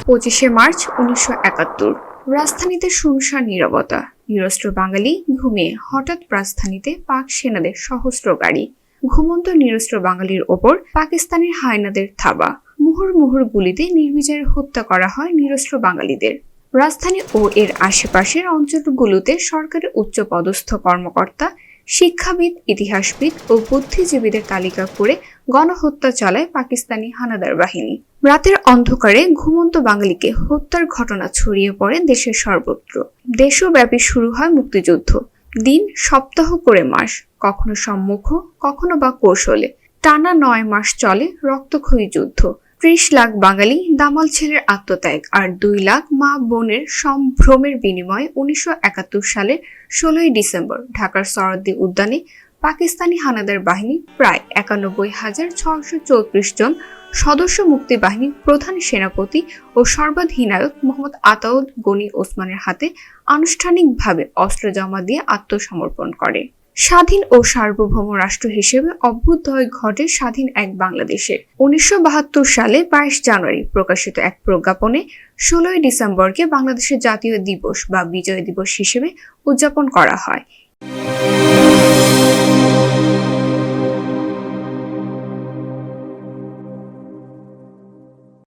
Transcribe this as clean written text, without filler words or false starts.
25শে March 1971। রাজধানীতে শুনশান নীরবতা। নিরস্ত্র বাঙালি ঘুমিয়ে, হঠাৎ রাজধানীতে পাক সেনাদের সহস্র গাড়ি। ঘুমন্ত নিরস্ত্র বাঙালির ওপর পাকিস্তানের হায়নাদের থাবা। মুহুর্মুহুর গুলিতে নির্বিচারে হত্যা করা হয় নিরস্ত্র বাঙালিদের। রাজধানী ও এর আশেপাশের অঞ্চলগুলোতে সরকারের উচ্চপদস্থ কর্মকর্তা, শিক্ষাবিদ, ইতিহাসবিদ ও বুদ্ধিজীবীদের তালিকা করে গণহত্যা চালায় পাকিস্তানি হানাদার বাহিনী। রাতের অন্ধকারে ঘুমন্ত বাঙালিকে হত্যার ঘটনা ছড়িয়ে পড়ে দেশের সর্বত্র। দেশব্যাপী শুরু হয় মুক্তিযুদ্ধ। দিন, সপ্তাহ করে মাস, কখনো সম্মুখ, কখনো বা কৌশলে। টানা 9 মাস চলে রক্তক্ষয়ী যুদ্ধ। 30 লাখ বাঙালি দামাল ছেলের আত্মত্যাগ আর 2 লাখ মা বোনের সম্ভ্রমের বিনিময়ে 1971 সালের 16ই ডিসেম্বর ঢাকার সরোয়ার্দী উদ্যানে পাকিস্তানি হানাদার বাহিনী প্রায় 91,634 জন সদস্য মুক্তি বাহিনীর প্রধান সেনাপতি ও সর্বাধিনায়ক মোহাম্মদ আতাউল গনি ওসমানের হাতে আনুষ্ঠানিকভাবে অস্ত্র জমা দিয়ে আত্মসমর্পণ করে। স্বাধীন ও সার্বভৌম রাষ্ট্র হিসেবে অভ্যুদয় ঘটে স্বাধীন এক বাংলাদেশে। 1972 সালে 22 জানুয়ারি প্রকাশিত এক প্রজ্ঞাপনে 16ই ডিসেম্বরকে বাংলাদেশের জাতীয় দিবস বা বিজয় দিবস হিসেবে উদযাপন করা হয়।